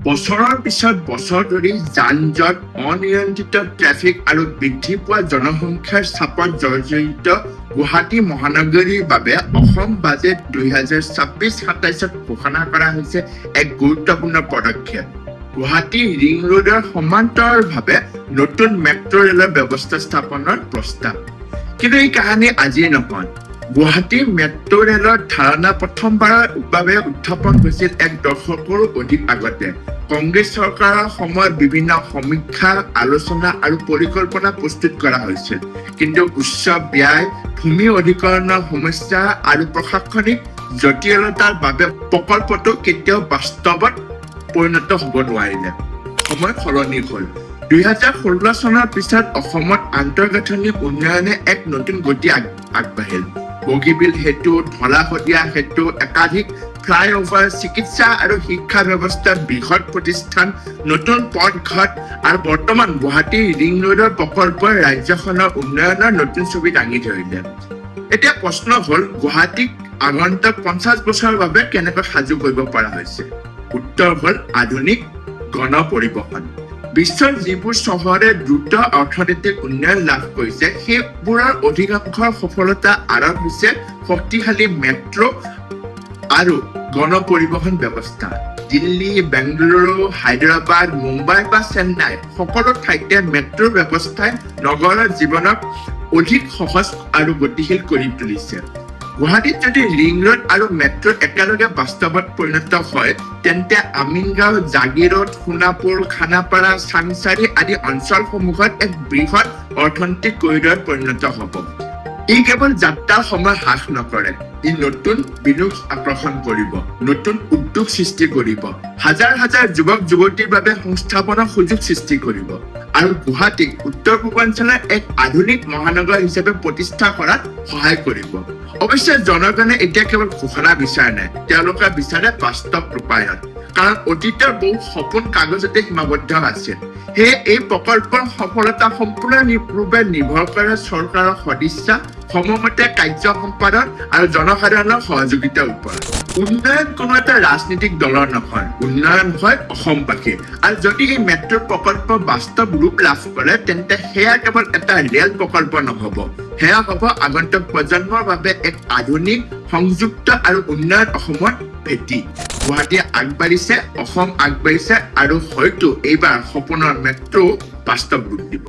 বছৰৰ পিছত বছৰ ধৰি যান-জঁট, অনিয়ন্ত্ৰিত ট্ৰেফিক আৰু বৃদ্ধি পোৱা জনসংখ্যাৰ চাপত জৰ্জৰিত গুৱাহাটী মহানগৰীৰ বাবে অসম বাজেট 2026-27ত ঘোষণা কৰা হৈছে এক গুৰুত্বপূৰ্ণ পদক্ষেপ। গুৱাহাটী ৰিং ৰোডৰ সমান্তৰালভাৱে নতুন মেট্ৰ' ৰেলৰ ব্যৱস্থা স্থাপনৰ প্ৰস্তাৱ। কিন্তু এই কাহিনী আজিৰ নহয়। গুৱাহাটীৰ মেট্ৰ' ৰেলৰ ধাৰণা প্ৰথমবাৰৰ বাবে উত্থাপন হৈছিল এক দশকৰো অধিক আগতে। কংগ্ৰেছ চৰকাৰৰ সময়ত বিভিন্ন সমীক্ষা, আলোচনা আৰু পৰিকল্পনা প্ৰস্তুত কৰা হৈছিল। কিন্তু উচ্চ ব্যয়, ভূমি অধিকৰণৰ সমস্যা আৰু প্ৰশাসনিক জটিলতাৰ বাবে প্ৰকল্পটো কেতিয়াও বাস্তৱত পৰিণত হ'ব নোৱাৰিলে। সময় সলনি হ'ল। 2016 চনৰ পিছত অসমত আন্তঃগাঁথনি উন্নয়নে এক নতুন গতি আগবাঢ়িল। বগীবিল সেতু, ধলা-শদিয়া সেতু, একাধিক ফ্লাইঅভাৰ, চিকিৎসা আৰু শিক্ষা ব্যৱস্থাৰ বৃহৎ প্ৰতিষ্ঠান, নতুন পথঘাট আৰু বৰ্তমান গুৱাহাটী ৰিং ৰোডৰ প্ৰকল্পই ৰাজ্যখনৰ উন্নয়নৰ নতুন ছবি দাঙি ধৰিলে। এতিয়া প্ৰশ্ন হ'ল, গুৱাহাটীক আগন্তুক 50 বছৰৰ বাবে কেনেকৈ সাজু কৰিব পৰা হৈছে? উত্তৰ হ'ল আধুনিক গণ পৰিবহণ। বিশ্বৰ যিবোৰ চহৰে দ্ৰুত অৰ্থনৈতিক উন্নয়ন লাভ কৰিছে, সেইবোৰৰ অধিকাংশৰ সফলতা আঁৰত হৈছে শক্তিশালী মেট্ৰ' আৰু গণ পৰিবহণ ব্যৱস্থা। দিল্লী, বেংগালুৰু, হায়দৰাবাদ, মুম্বাই বা চেন্নাই সকলো ঠাইতে মেট্ৰ' ব্যৱস্থাই নগৰৰ জীৱনক অধিক সহজ আৰু গতিশীল কৰি তুলিছে। গুৱাহাটীত যদি ৰিং ৰোড আৰু মেট্ৰ' একেলগে বাস্তৱত পৰিণত হয়, তেন্তে আমিনগাঁও, জাগিৰোড, সোণাপুৰ, খানাপাৰা, চাংচাৰী আদি অঞ্চলসমূহত এক বৃহৎ অৰ্থনৈতিক কৰিডৰত পৰিণত হ'ব। ই কেৱল যাত্ৰাৰ সময় হ্ৰাস নকৰে, ই নতুন বিনিয়োগ আকৰ্ষণ কৰিব, নতুন উদ্যোগ সৃষ্টি কৰিব, হাজাৰ হাজাৰ যুৱক যুৱতীৰ বাবে সংস্থাপনৰ সুযোগ সৃষ্টি কৰিব আৰু গুৱাহাটীক উত্তৰ পূৰ্বাঞ্চলৰ এক আধুনিক মহানগৰ হিচাপে প্ৰতিষ্ঠা কৰাত সহায় কৰিব। অৱশ্যে জনগণে এতিয়া কেৱল ঘোষণা বিচৰা নাই, তেওঁলোকে বিচাৰে বাস্তৱ ৰূপায়ণ। কাৰণ অতীতৰ বহু সপোন কাগজতে সীমাবদ্ধ আছিল। সেয়ে এই প্ৰকল্পৰ সফলতা সম্পূৰ্ণৰূপে নিৰ্ভৰ কৰে চৰকাৰৰ সদিচ্ছা, সময়মতে কাৰ্য সম্পাদন আৰু জনসাধাৰণৰ সহযোগিতাৰ ওপৰত। উন্নয়ন কোনো এটা ৰাজনৈতিক দলৰ নহয়, উন্নয়ন হয় অসমবাসীৰ। আৰু যদি এই মেট্ৰ' প্ৰকল্প বাস্তৱ ৰূপ লাভ কৰে, তেন্তে সেয়া কেৱল এটা ৰেল প্ৰকল্প নহ'ব, সেয়া হ'ব আগন্তুক প্ৰজন্মৰ বাবে এক আধুনিক, সংযুক্ত আৰু উন্নয়ন অসমৰ ভেটি। গুৱাহাটী আগবাঢ়িছে, অসম আগবাঢ়িছে আৰু হয়তো এইবাৰ সপোনৰ মেট্ৰ' বাস্তৱ ৰূপ দিব।